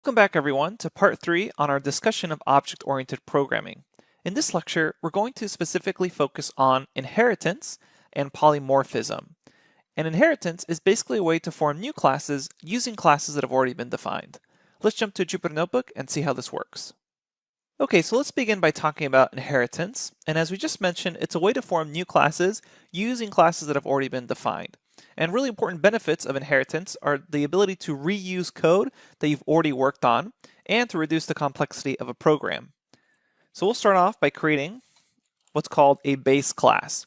Welcome back everyone to part 3 on our discussion of object-oriented programming. In this lecture, we're going to specifically focus on inheritance and polymorphism. And inheritance is basically a way to form new classes using classes that have already been defined. Let's jump to a Jupyter Notebook and see how this works. Okay, so let's begin by talking about inheritance. And as we just mentioned, it's a way to form new classes using classes that have already been defined. And really important benefits of inheritance are the ability to reuse code that you've already worked on and to reduce the complexity of a program. So we'll start off by creating what's called a base class.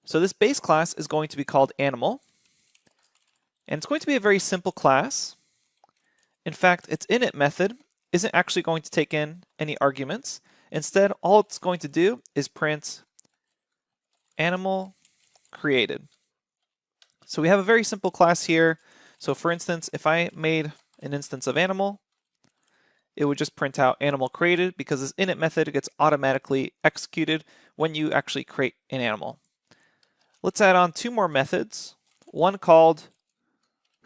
So this base class is going to be called animal, and it's going to be a very simple class. In fact, its init method isn't actually going to take in any arguments. Instead, all it's going to do is print animal created. So we have a very simple class here. So for instance, if I made an instance of animal, it would just print out animal created because this init method gets automatically executed when you actually create an animal. Let's add on two more methods, one called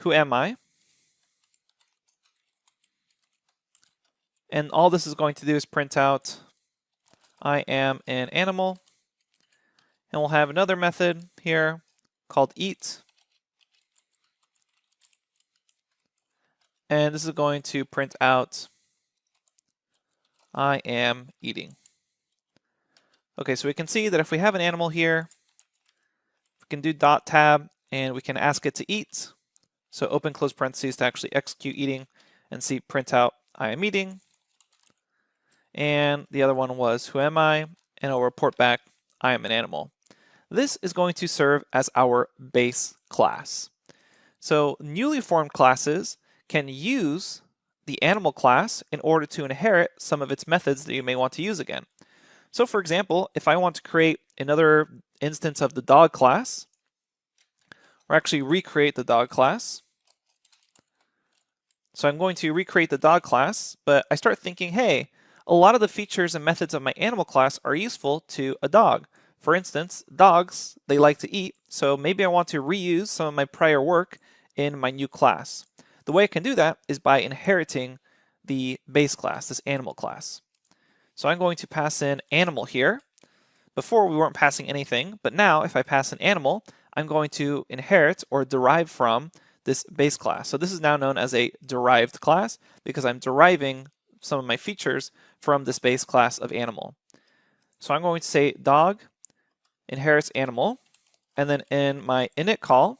whoami. And all this is going to do is print out I am an animal. And we'll have another method here called eat. And this is going to print out I am eating. Okay, so we can see that if we have an animal here, we can do dot tab and we can ask it to eat. So open close parentheses to actually execute eating and see print out I am eating. And the other one was who am I, and it'll report back I am an animal. This is going to serve as our base class. So newly formed classes can use the animal class in order to inherit some of its methods that you may want to use again. So for example, if I want to create another instance of the dog class, or actually recreate the dog class, so I'm going to recreate the dog class, but I start thinking, hey, a lot of the features and methods of my animal class are useful to a dog. For instance, dogs, they like to eat, so maybe I want to reuse some of my prior work in my new class. The way I can do that is by inheriting the base class, this animal class. So I'm going to pass in animal here. Before we weren't passing anything, but now if I pass an animal, I'm going to inherit or derive from this base class. So this is now known as a derived class because I'm deriving some of my features from this base class of animal. So I'm going to say dog inherits animal, and then in my init call,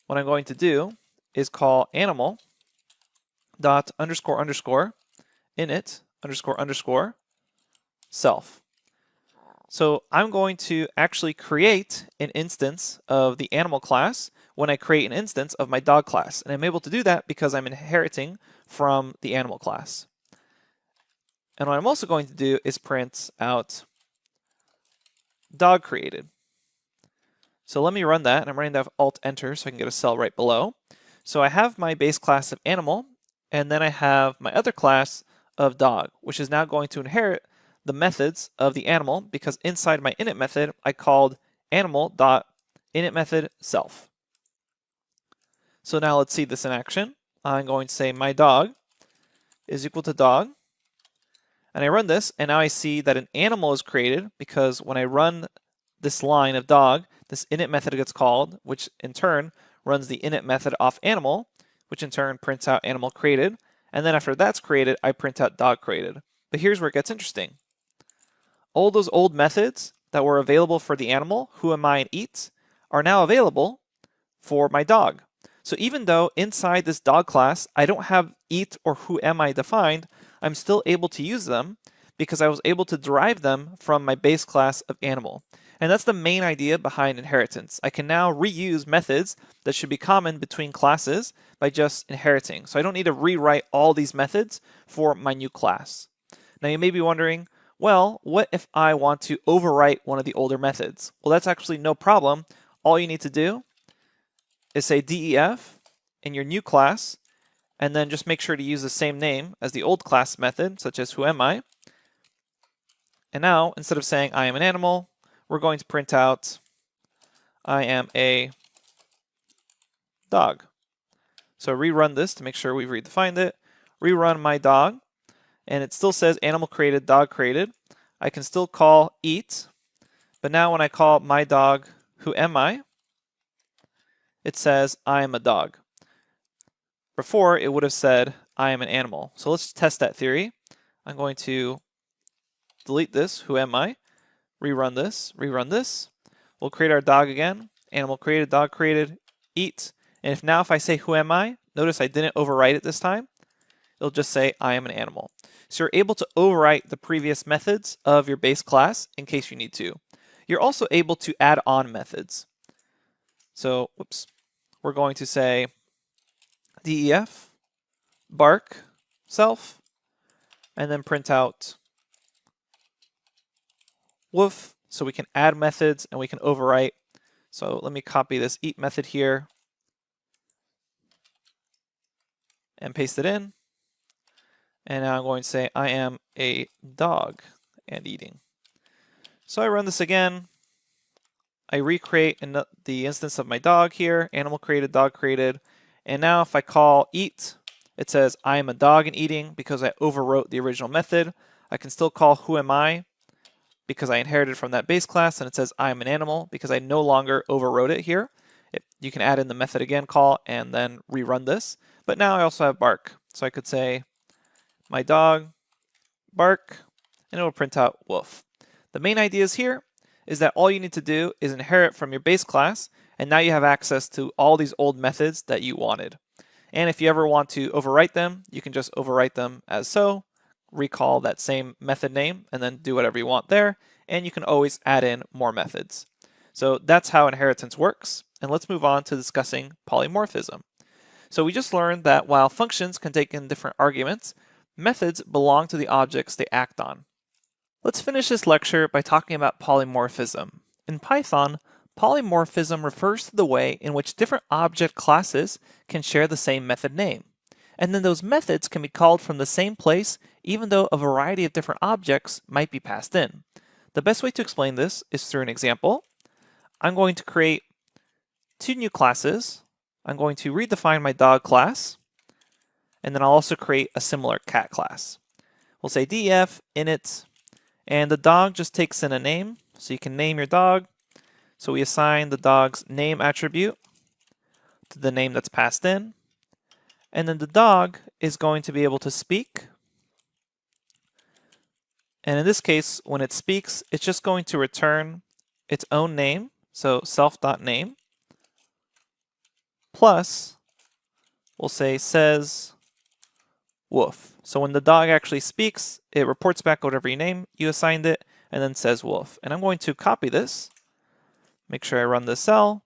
what I'm going to do is call animal dot underscore underscore init underscore underscore self. So I'm going to actually create an instance of the animal class when I create an instance of my dog class. And I'm able to do that because I'm inheriting from the animal class. And what I'm also going to do is print out dog created. So let me run that, and I'm running that with Alt-Enter so I can get a cell right below. So I have my base class of animal, and then I have my other class of dog, which is now going to inherit the methods of the animal because inside my init method, I called animal.initMethod self. So now let's see this in action. I'm going to say my dog is equal to dog. And I run this, and now I see that an animal is created because when I run this line of dog, this init method gets called, which in turn runs the init method off animal, which in turn prints out animal created. And then after that's created, I print out dog created. But here's where it gets interesting. All those old methods that were available for the animal, who am I and eat, are now available for my dog. So even though inside this dog class, I don't have eat or who am I defined, I'm still able to use them because I was able to derive them from my base class of animal. And that's the main idea behind inheritance. I can now reuse methods that should be common between classes by just inheriting. So I don't need to rewrite all these methods for my new class. Now you may be wondering, well, what if I want to overwrite one of the older methods? Well, that's actually no problem. All you need to do is say def in your new class, and then just make sure to use the same name as the old class method, such as who am I. And now, instead of saying I am an animal, we're going to print out I am a dog. So rerun this to make sure we've redefined it. Rerun my dog, and it still says animal created, dog created. I can still call eat, but now when I call my dog, who am I? It says I am a dog. Before, it would have said I am an animal. So let's test that theory. I'm going to delete this, who am I? Rerun this, rerun this. We'll create our dog again. Animal created, dog created, eat. And if I say who am I, notice I didn't overwrite it this time. It'll just say I am an animal. So you're able to overwrite the previous methods of your base class in case you need to. You're also able to add on methods. So, we're going to say def bark self, and then print out woof, so we can add methods and we can overwrite. So let me copy this eat method here and paste it in. And now I'm going to say I am a dog and eating. So I run this again. I recreate the instance of my dog here, animal created, dog created. And now if I call eat, it says I am a dog and eating because I overwrote the original method. I can still call who am I because I inherited from that base class, and it says I am an animal because I no longer overwrote it here. You can add in the method again call and then rerun this. But now I also have bark. So I could say my dog bark, and it will print out woof. The main ideas here is that all you need to do is inherit from your base class, and now you have access to all these old methods that you wanted. And if you ever want to overwrite them, you can just overwrite them as so, recall that same method name, and then do whatever you want there, and you can always add in more methods. So that's how inheritance works, and let's move on to discussing polymorphism. So we just learned that while functions can take in different arguments, methods belong to the objects they act on. Let's finish this lecture by talking about polymorphism. In Python, polymorphism refers to the way in which different object classes can share the same method name. And then those methods can be called from the same place even though a variety of different objects might be passed in. The best way to explain this is through an example. I'm going to create two new classes. I'm going to redefine my dog class, and then I'll also create a similar cat class. We'll say def init, and the dog just takes in a name, so you can name your dog. So we assign the dog's name attribute to the name that's passed in, and then the dog is going to be able to speak. And in this case, when it speaks, it's just going to return its own name, so self.name, plus we'll say says woof. So when the dog actually speaks, it reports back whatever name you assigned it, and then says woof. And I'm going to copy this, make sure I run this cell,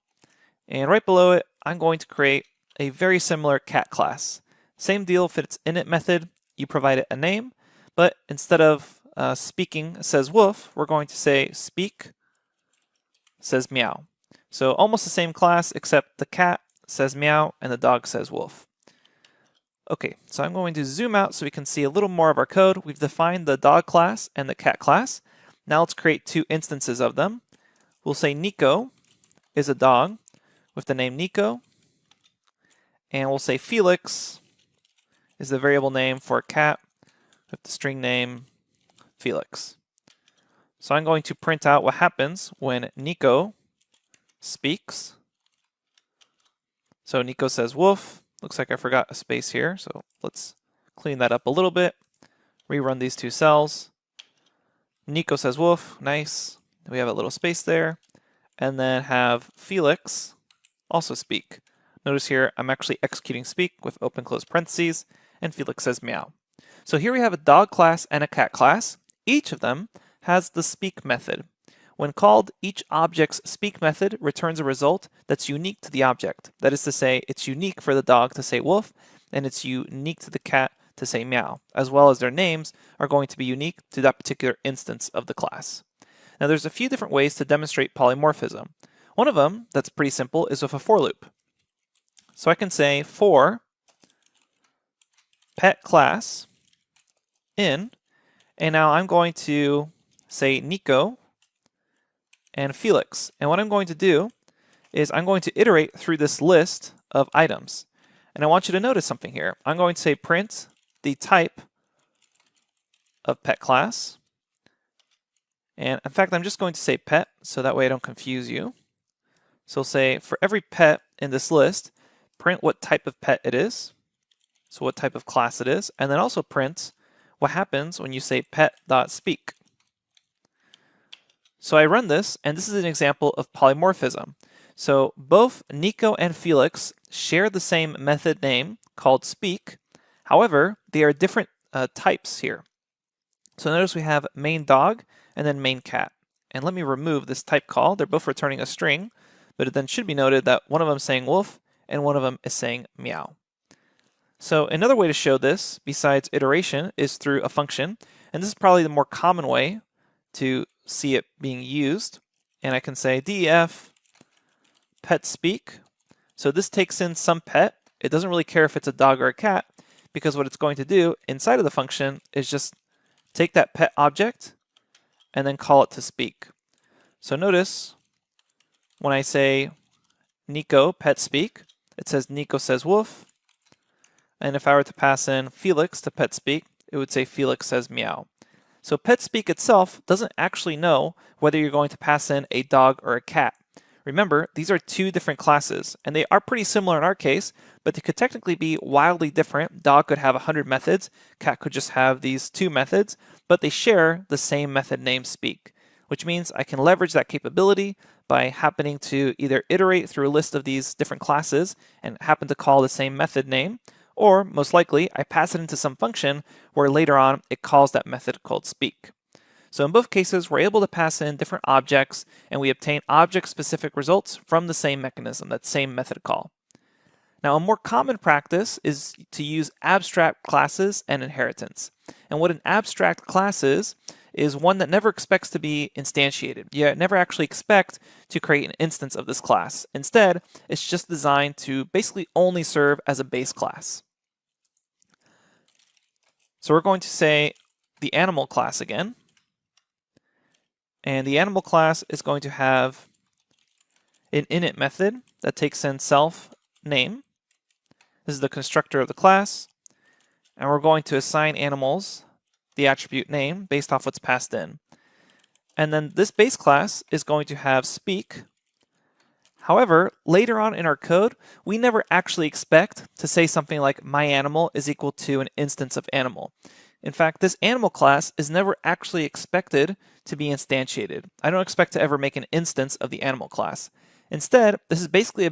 and right below it, I'm going to create a very similar cat class. Same deal if it's init method, you provide it a name, but instead of speaking says woof, we're going to say speak says meow. So almost the same class, except the cat says meow and the dog says woof. Okay, so I'm going to zoom out so we can see a little more of our code. We've defined the dog class and the cat class. Now let's create two instances of them. We'll say Nico is a dog with the name Nico, and we'll say Felix is the variable name for a cat with the string name Felix. So I'm going to print out what happens when Nico speaks. So Nico says woof. Looks like I forgot a space here, so let's clean that up a little bit. Rerun these two cells. Nico says woof, nice. We have a little space there. And then have Felix also speak. Notice here I'm actually executing speak with open close parentheses, and Felix says meow. So here we have a dog class and a cat class. Each of them has the speak method. When called, each object's speak method returns a result that's unique to the object. That is to say, it's unique for the dog to say woof, and it's unique to the cat to say meow, as well as their names are going to be unique to that particular instance of the class. Now there's a few different ways to demonstrate polymorphism. One of them that's pretty simple is with a for loop. So I can say for pet class in, and now I'm going to say Nico and Felix. And what I'm going to do is I'm going to iterate through this list of items. And I want you to notice something here. I'm going to say print the type of pet class. And in fact, I'm just going to say pet, so that way I don't confuse you. So we'll say for every pet in this list, print what type of pet it is, so what type of class it is, and then also print what happens when you say pet.speak. So I run this, and this is an example of polymorphism. So both Nico and Felix share the same method name called speak. However, they are different types here. So notice we have main dog and then main cat. And let me remove this type call. They're both returning a string, but it then should be noted that one of them is saying wolf and one of them is saying meow. So another way to show this besides iteration is through a function, and this is probably the more common way to see it being used. And I can say def pet speak. So this takes in some pet. It doesn't really care if it's a dog or a cat, because what it's going to do inside of the function is just take that pet object and then call it to speak. So notice when I say Nico pet speak, it says Nico says woof. And if I were to pass in Felix to pet speak, it would say Felix says meow. So pet speak itself doesn't actually know whether you're going to pass in a dog or a cat. Remember, these are two different classes, and they are pretty similar in our case, but they could technically be wildly different. Dog could have 100 methods, cat could just have these 2 methods, but they share the same method name speak, which means I can leverage that capability by happening to either iterate through a list of these different classes and happen to call the same method name, or most likely I pass it into some function where later on it calls that method called speak. So in both cases, we're able to pass in different objects and we obtain object-specific results from the same mechanism, that same method call. Now, a more common practice is to use abstract classes and inheritance. And what an abstract class is one that never expects to be instantiated. You never actually expect to create an instance of this class. Instead, it's just designed to basically only serve as a base class. So we're going to say the animal class again. And the animal class is going to have an init method that takes in self name. This is the constructor of the class. And we're going to assign animals the attribute name based off what's passed in. And then this base class is going to have speak. However, later on in our code, we never actually expect to say something like my animal is equal to an instance of animal. In fact, this animal class is never actually expected to be instantiated. I don't expect to ever make an instance of the animal class. Instead, this is basically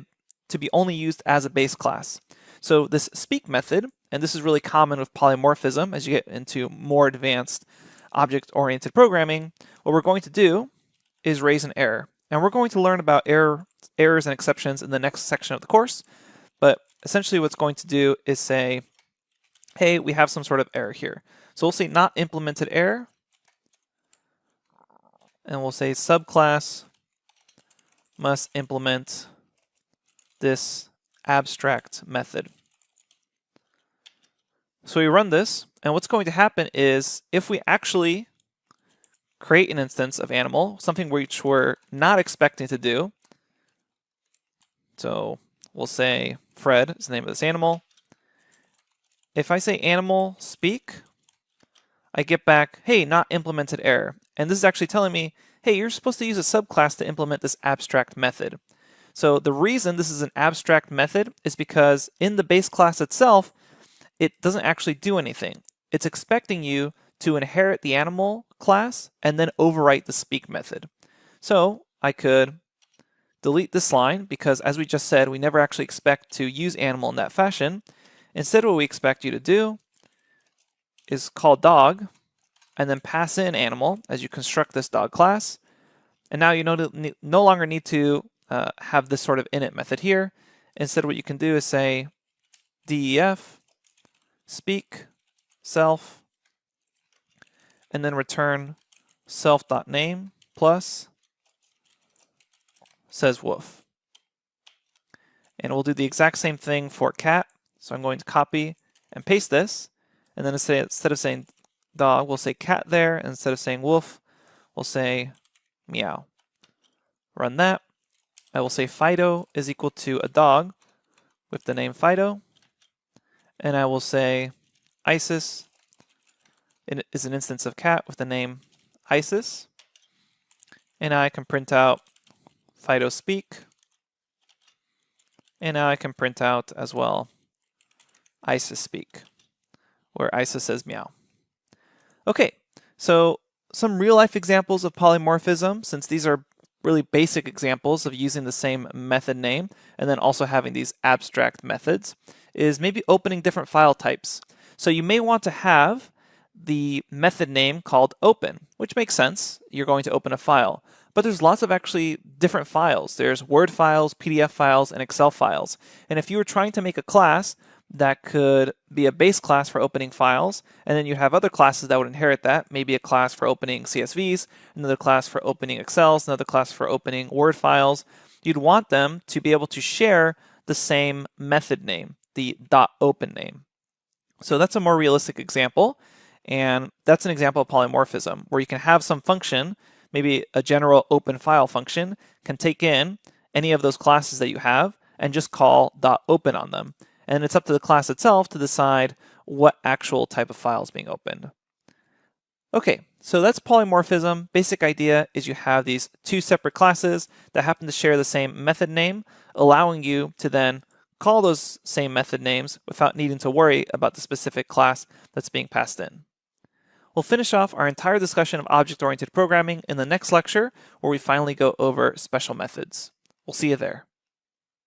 to be only used as a base class. So this speak method, and this is really common with polymorphism as you get into more advanced object-oriented programming, what we're going to do is raise an error. And we're going to learn about errors and exceptions in the next section of the course. But essentially what's going to do is say, hey, we have some sort of error here. So we'll say not implemented error. And we'll say subclass must implement this abstract method. So we run this, and what's going to happen is if we actually create an instance of animal, something which we're not expecting to do, so we'll say Fred is the name of this animal. If I say animal speak, I get back, hey, not implemented error. And this is actually telling me, hey, you're supposed to use a subclass to implement this abstract method. So the reason this is an abstract method is because in the base class itself, it doesn't actually do anything. It's expecting you to inherit the animal class and then overwrite the speak method. So I could delete this line because, as we just said, we never actually expect to use animal in that fashion. Instead, what we expect you to do is call dog and then pass in animal as you construct this dog class. And now you no longer need to have this sort of init method here. Instead, what you can do is say def speak self and then return self.name plus says woof. And we'll do the exact same thing for cat. So I'm going to copy and paste this. And then instead of saying dog, we'll say cat there. And instead of saying wolf, we'll say meow. Run that. I will say Fido is equal to a dog with the name Fido. and I will say Isis is an instance of cat with the name Isis, and now I can print out Fido speak, and now I can print out as well Isis speak, where Isis says meow. Okay, so some real life examples of polymorphism, since these are really basic examples of using the same method name and then also having these abstract methods, is maybe opening different file types. So you may want to have the method name called open, which makes sense. You're going to open a file. But there's lots of actually different files. There's Word files, PDF files, and Excel files. And if you were trying to make a class that could be a base class for opening files, and then you have other classes that would inherit that, maybe a class for opening CSVs, another class for opening Excels, another class for opening Word files, you'd want them to be able to share the same method name, the .open name. So that's a more realistic example, and that's an example of polymorphism, where you can have some function, maybe a general open file function, can take in any of those classes that you have and just call .open on them. And it's up to the class itself to decide what actual type of file is being opened. Okay, so that's polymorphism. Basic idea is you have these two separate classes that happen to share the same method name, allowing you to then call those same method names without needing to worry about the specific class that's being passed in. We'll finish off our entire discussion of object-oriented programming in the next lecture, where we finally go over special methods. We'll see you there.